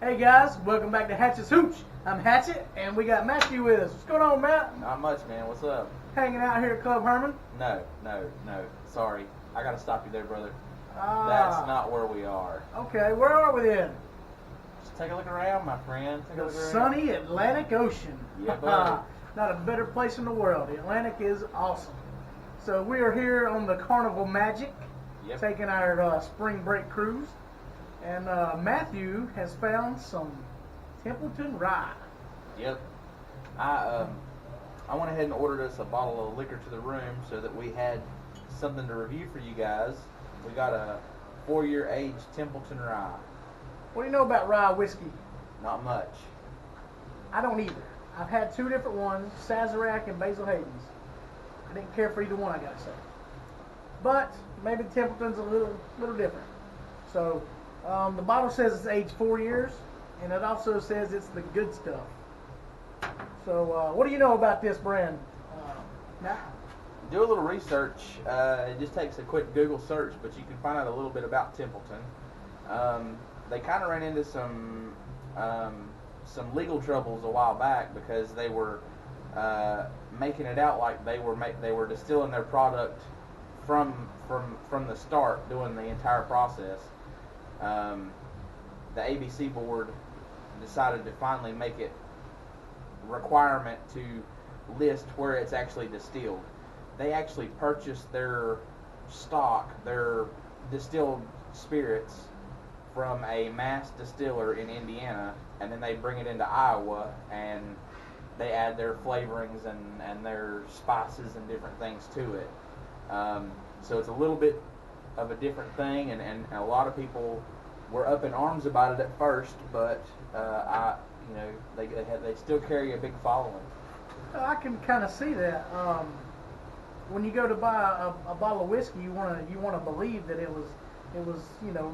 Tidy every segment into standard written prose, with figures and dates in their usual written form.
Hey guys, welcome back to Hatchets Hooch. I'm Hatchet, and we got Matthew with us. What's going on, Matt? Not much, man. What's up? Hanging out here at Club Herman? No. Sorry. I gotta stop you there, brother. That's not where we are. Okay, where are we then? Just take a look around, my friend. Take a look around. Sunny Atlantic Ocean. Yeah, buddy. Not a better place in the world. The Atlantic is awesome. So we are here on the Carnival Magic, taking our spring break cruise. And Matthew has found some Templeton Rye. Yep. I went ahead and ordered us a bottle of liquor to the room so that we had something to review for you guys. We got a 4-year aged Templeton Rye. What do you know about rye whiskey? Not much. I don't either. I've had 2 different ones, Sazerac and Basil Hayden's. I didn't care for either one, I gotta say. But maybe Templeton's a little different. So the bottle says it's aged 4 years, and it also says it's the good stuff. So what do you know about this brand? Now, do a little research. It just takes a quick Google search, but you can find out a little bit about Templeton. They kind of ran into some legal troubles a while back because they were making it out like they were distilling their product from the start, doing the entire process. The ABC board decided to finally make it requirement to list where it's actually distilled. They actually purchased their stock, their distilled spirits, from a mass distiller in Indiana, and then they bring it into Iowa and they add their flavorings and their spices and different things to it. So it's a little bit of a different thing, and a lot of people were up in arms about it at first, but they still carry a big following. I can kind of see that. When you go to buy a bottle of whiskey, you want to believe that it was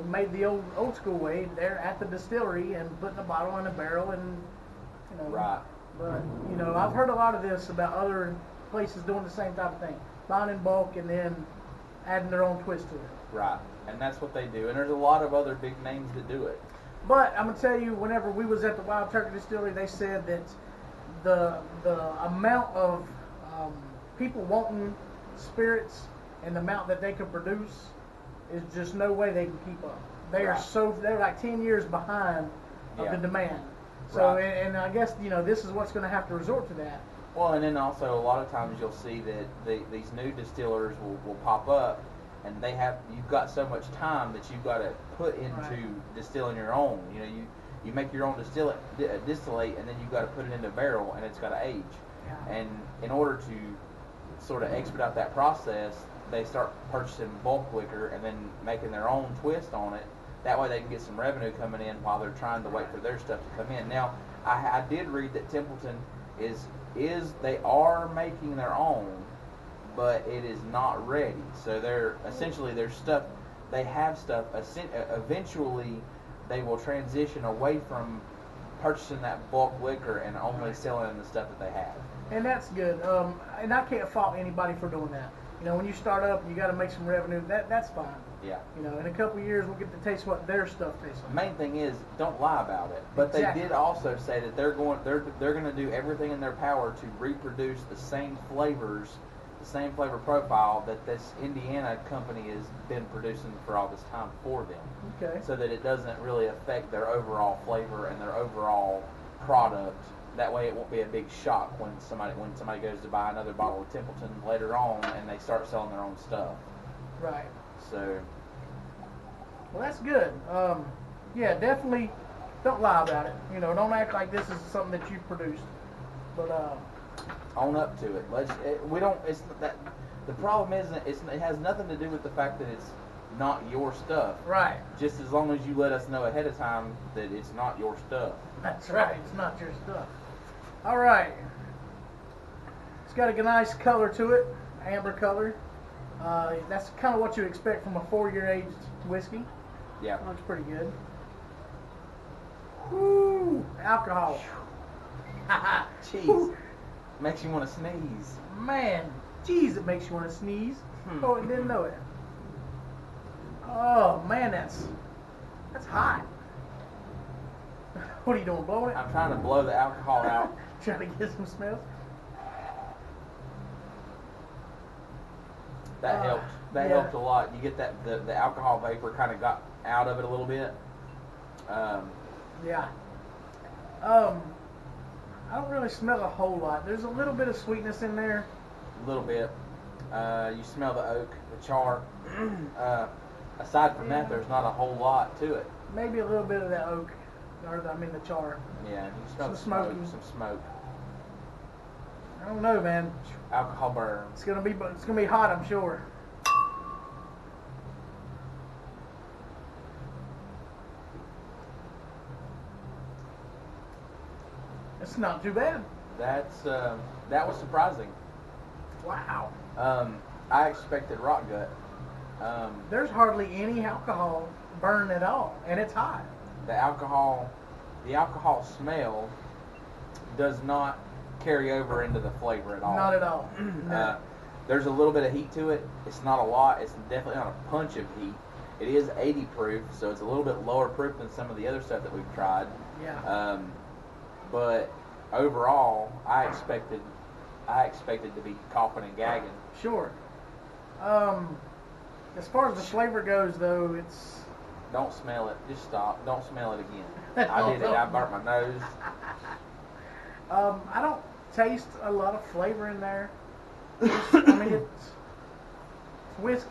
made the old school way there at the distillery and put in a bottle in a barrel and Right. But I've heard a lot of this about other places doing the same type of thing, buying in bulk and then adding their own twist to it. Right, and that's what they do. And there's a lot of other big names that do it. But I'm gonna tell you, whenever we was at the Wild Turkey Distillery, they said that the amount of people wanting spirits and the amount that they can produce is just no way they can keep up. They're like 10 years behind of the demand. So and I guess this is what's going to have to resort to that. Well, and then also a lot of times you'll see that these new distillers will pop up, and you've got so much time that you've got to put into distilling your own. You make your own distillate, and then you've got to put it in a barrel, and it's got to age. Yeah. And in order to sort of expedite that process, they start purchasing bulk liquor and then making their own twist on it. That way they can get some revenue coming in while they're trying to wait for their stuff to come in. Now, I did read that Templeton they are making their own, but it is not ready. So they're essentially their stuff. They have stuff. Eventually, they will transition away from purchasing that bulk liquor and only selling the stuff that they have. And that's good. And I can't fault anybody for doing that. When you start up, you got to make some revenue. That's fine. Yeah. In a couple of years, we'll get to taste what their stuff tastes like. The main thing is, don't lie about it. But Exactly. They did also say that they're going to do everything in their power to reproduce the same flavors, the same flavor profile that this Indiana company has been producing for all this time for them. Okay. So that it doesn't really affect their overall flavor and their overall product. That way, it won't be a big shock when somebody goes to buy another bottle of Templeton later on and they start selling their own stuff. Right. So. Well, that's good. Yeah, definitely don't lie about it. Don't act like this is something that you produced. But own up to it. It's that. The problem is it has nothing to do with the fact that it's not your stuff. Right. Just as long as you let us know ahead of time that it's not your stuff. That's right. It's not your stuff. All right. It's got a nice color to it, amber color. That's kind of what you expect from a 4-year aged whiskey. Yeah. Looks pretty good. Woo! Alcohol. Jeez. Makes you want to sneeze. Man, jeez, it makes you want to sneeze. Oh, I didn't know it. Oh man, that's hot. What are you doing, blowing it? I'm trying to blow the alcohol out. Trying to get some smells? That helped. That helped a lot. You get that the alcohol vapor kind of got out of it a little bit. Yeah. I don't really smell a whole lot. There's a little bit of sweetness in there. A little bit. You smell the oak, the char. Aside from that, there's not a whole lot to it. Maybe a little bit of that oak, or the char. Yeah, you smell Some the smoke. smoky. Some smoke. I don't know, man. Alcohol burn. It's gonna be hot, I'm sure. It's not too bad. That was surprising. Wow. I expected rock gut. There's hardly any alcohol burn at all, and it's hot. The alcohol smell does not carry over into the flavor at all. Not at all. No. There's a little bit of heat to it. It's not a lot. It's definitely not a punch of heat. It is 80 proof, so it's a little bit lower proof than some of the other stuff that we've tried. Yeah. But overall, I expected to be coughing and gagging. Sure. As far as the flavor goes, though, it's... Don't smell it. Just stop. Don't smell it again. I did it. I burnt my nose. I don't taste a lot of flavor in there. It's whiskey.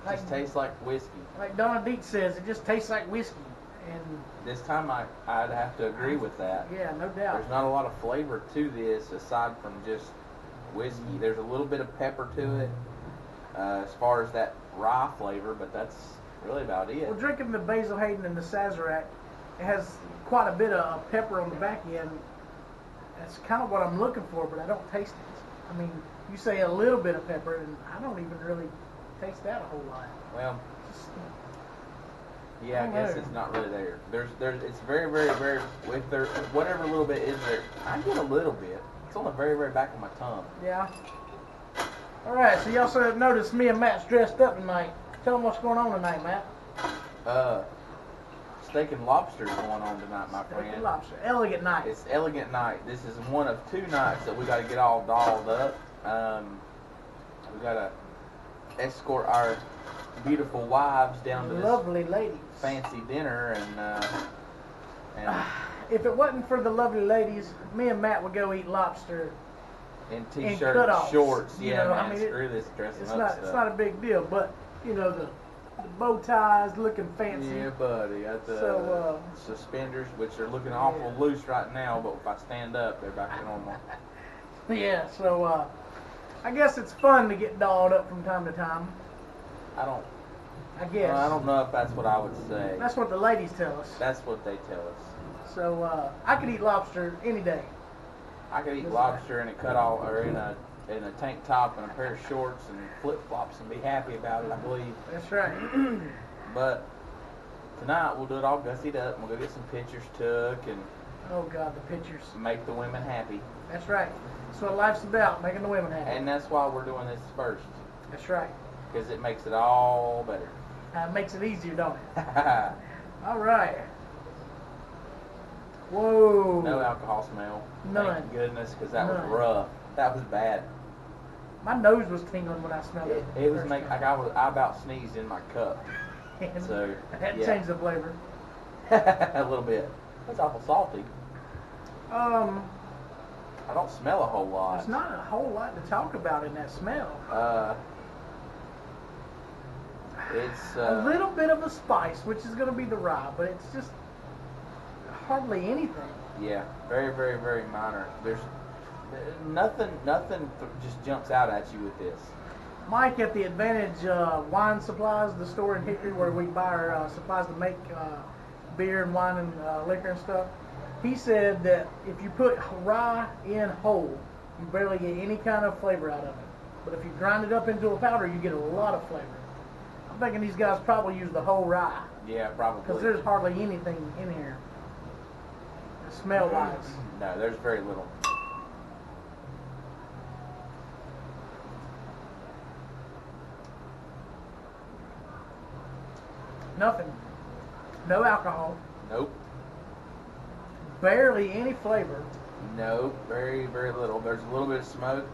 It just tastes like whiskey. Like Donna Deet says, it just tastes like whiskey. And this time I'd have to agree with that. Yeah, no doubt. There's not a lot of flavor to this aside from just whiskey. There's a little bit of pepper to it as far as that rye flavor, but that's really about it. Well, drinking the Basil Hayden and the Sazerac, it has quite a bit of pepper on the back end. That's kind of what I'm looking for, but I don't taste it. I mean, you say a little bit of pepper, and I don't even really taste that a whole lot. Well, Just, yeah, I guess it's not really there. It's very, very, very, with there, whatever little bit is there, I get a little bit. It's on the very, very back of my tongue. yeah. All right, so you also have noticed me and Matt's dressed up tonight. Tell them what's going on tonight, Matt. Steak and lobster is going on tonight, my Steak friend. and lobster. Elegant night. It's elegant night. This is one of two nights that we got to get all dolled up. We got to escort our beautiful wives down to this Lovely ladies. fancy dinner, and If it wasn't for the lovely ladies, me and Matt would go eat lobster in in t-shirt, cutoffs. shorts. You Yeah, know, man, I mean, screw this dressing It's up not. stuff. It's not a big deal, but you know the bow ties looking fancy. Yeah, buddy. Got the So, suspenders, which are looking awful loose right now, but if I stand up, they're back to normal. Yeah. So I guess it's fun to get dolled up from time to time. I guess. I don't know if that's what I would say. That's what the ladies tell us. That's what they tell us. So I could eat lobster any day. I could eat lobster in a cutoff or in a tank top and a pair of shorts and flip flops and be happy about it. I believe. That's right. But tonight we'll do it all gussied up and we'll go get some pictures took and Oh God, the pictures. make the women happy. That's right. That's what life's about, making the women happy. And that's why we're doing this first, That's right. because it makes it all better. Makes it easier, don't it? All right. Whoa. No alcohol smell. None. Thank goodness, because that was None. rough. That was bad. My nose was tingling when I smelled it. It was like I about sneezed in my cup. So That yeah. changed the flavor. A little bit. It's awful salty. I don't smell a whole lot. There's not a whole lot to talk about in that smell. It's A little bit of a spice, which is going to be the rye, but it's just hardly anything. Yeah, very, very, very minor. There's nothing just jumps out at you with this. Mike at the Advantage Wine Supplies, the store in Hickory where we buy our supplies to make beer and wine and liquor and stuff, he said that if you put rye in whole, you barely get any kind of flavor out of it. But if you grind it up into a powder, you get a lot of flavor. I'm thinking these guys probably use the whole rye, Yeah, probably. because there's hardly anything in here, smell-wise. No, there's very little. Nothing. No alcohol. Nope. barely any flavor. No, very, very little. There's a little bit of smoke.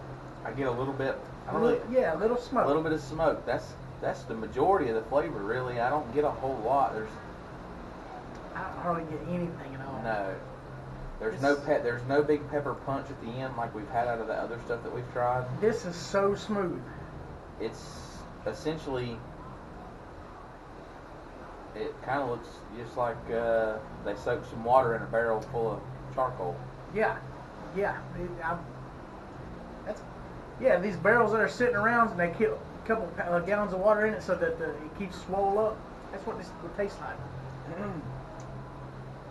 I get a little bit. I don't really. Yeah, a little A smoke. little bit of smoke. That's the majority of the flavor, really. I don't get a whole lot. I don't hardly get anything at all. No. There's no big pepper punch at the end like we've had out of the other stuff that we've tried. This is so smooth. It's essentially, it kind of looks just like they soaked some water in a barrel full of charcoal. Yeah, yeah. These barrels that are sitting around and they keep a couple gallons of water in it so that it keeps swole up. That's what this would taste like.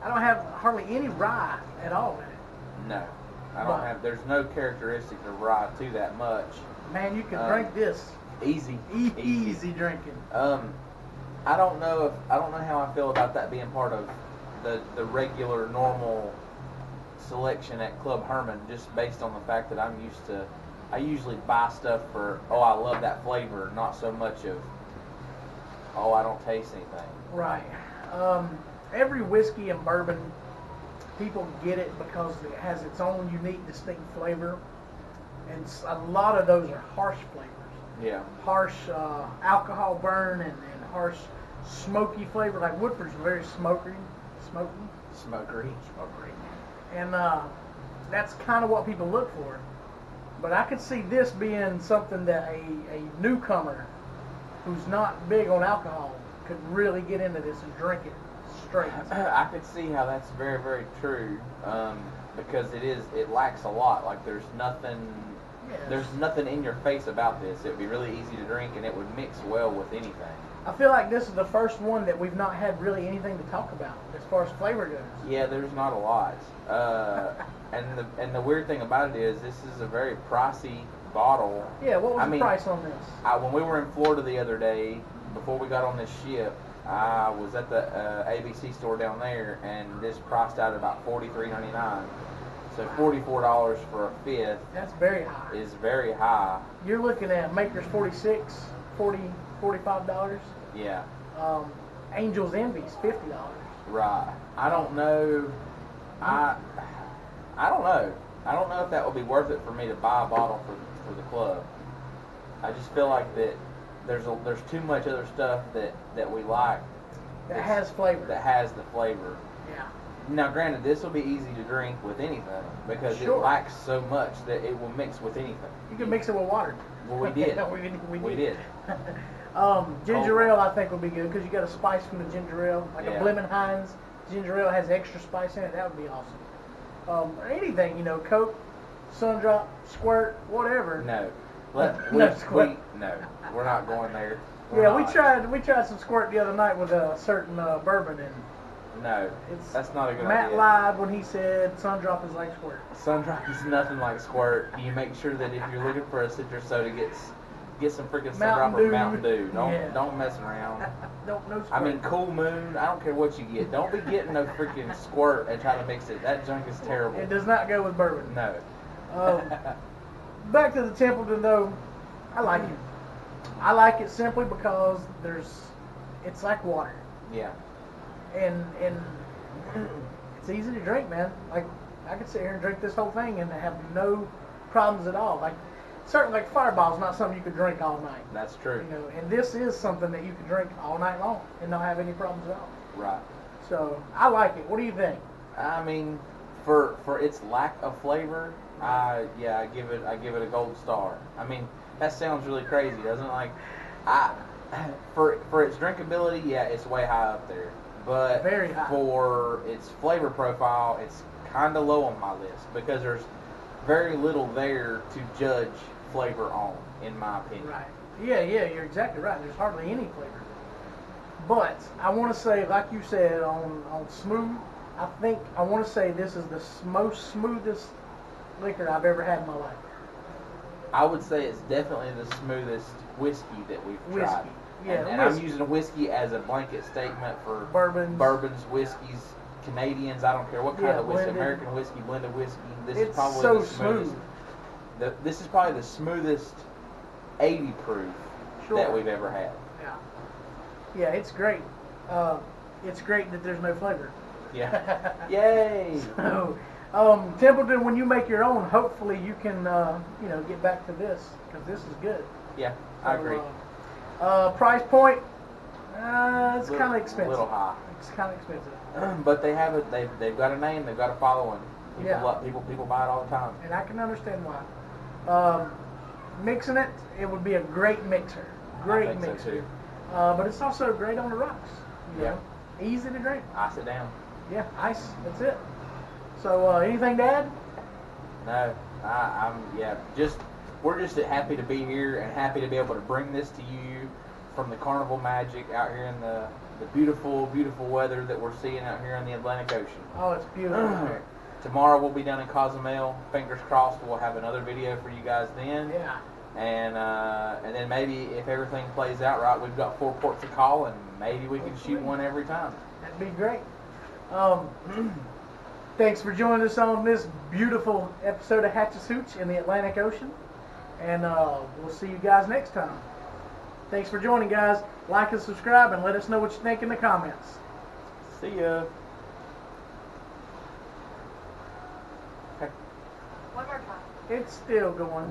I don't have hardly any rye at all in it. No, I don't have. There's no characteristic of rye to that much. Man, you can drink this easy. Easy drinking. I don't know how I feel about that being part of the regular normal selection at Club Herman, just based on the fact that I usually buy stuff for, oh, I love that flavor, not so much of, oh, I don't taste anything. Right. Every whiskey and bourbon, people get it because it has its own unique, distinct flavor, and a lot of those are harsh flavors. Yeah. Harsh alcohol burn and harsh smoky flavor. Like Woodford's very smoky. Smokery. And that's kind of what people look for. But I could see this being something that a newcomer who's not big on alcohol could really get into this and drink it straight. I could see how that's very, very true, because it lacks a lot. Like there's nothing in your face about this. It would be really easy to drink, and it would mix well with anything. I feel like this is the first one that we've not had really anything to talk about as far as flavor goes. Yeah, there's not a lot. And the weird thing about it is this is a very pricey bottle. Yeah, what was the price on this? When we were in Florida the other day, before we got on this ship, I was at the ABC store down there, and this priced out at about $43.99. So $44 for a fifth. That's very high. Is very high. You're looking at Maker's $46, $45. Yeah. Angel's Envy's $50. Right. I don't know. I don't know. I don't know if that would be worth it for me to buy a bottle for the club. I just feel like that there's too much other stuff that we like that has flavor. That has the flavor. Yeah. Now, granted, this will be easy to drink with anything because it lacks so much that it will mix with anything. You can mix it with water. Well, we did. we did. Ginger ale, I think, would be good because you got a spice from the ginger ale, like a Blenheim ginger ale has extra spice in it. That would be awesome. Anything, Coke, Sundrop, Squirt, whatever. No. Squirt. No, we're not going there. We tried some Squirt the other night with a certain bourbon, and no, that's not a good idea. Matt lied when he said Sundrop is like Squirt. Sundrop is nothing like Squirt. You make sure that if you're looking for a citrus soda, get some freaking Sundrop or Mountain Dew. Don't mess around. No Squirt. I mean, Cool Moon. I don't care what you get. Don't be getting no freaking Squirt and trying to mix it. That junk is terrible. It does not go with bourbon. No. Back to the Templeton though, I like it. I like it simply because it's like water. Yeah. And it's easy to drink, man. Like I could sit here and drink this whole thing and have no problems at all. Like certainly, like Fireball's not something you could drink all night. That's true. And this is something that you can drink all night long and not have any problems at all. Right. So I like it. What do you think? I mean, for its lack of flavor, I give it a gold star. I mean, that sounds really crazy, doesn't it? For its drinkability, yeah, it's way high up there. But very high. For its flavor profile, it's kind of low on my list because there's very little there to judge flavor on, in my opinion. Right. Yeah, you're exactly right. There's hardly any flavor. But I want to say, like you said, on smooth, I want to say this is the most smoothest liquor I've ever had in my life. I would say it's definitely the smoothest whiskey that we've tried. Yeah, and I'm using whiskey as a blanket statement for bourbons, whiskeys, Canadians. I don't care what kind of whiskey, blended. American whiskey, blended whiskey. This is probably so the smoothest. This is probably the smoothest 80 proof that we've ever had. Yeah, it's great. It's great that there's no flavor. Yeah. Yay! So, Templeton, when you make your own, hopefully you can, get back to this, because this is good. Yeah, I agree. Price point, it's kind of expensive. A little high. It's kind of expensive. But they have it. They've got a name. They've got a following. People buy it all the time. And I can understand why. Mixing it would be a great mixer. Great mixer. So too. But it's also great on the rocks. Yeah. Easy to drink. Ice it down. Yeah, ice. That's it. So, anything to add? No, we're just happy to be here and happy to be able to bring this to you from the Carnival Magic out here in the beautiful, beautiful weather that we're seeing out here in the Atlantic Ocean. Oh, it's beautiful. Tomorrow we'll be down in Cozumel. Fingers crossed we'll have another video for you guys then. Yeah. And then maybe if everything plays out right, we've got 4 ports of call, and maybe we can shoot one every time. That'd be great. Thanks for joining us on this beautiful episode of Hatchets Hooch in the Atlantic Ocean. And we'll see you guys next time. Thanks for joining, guys. Like and subscribe, and let us know what you think in the comments. See ya. One more time. It's still going.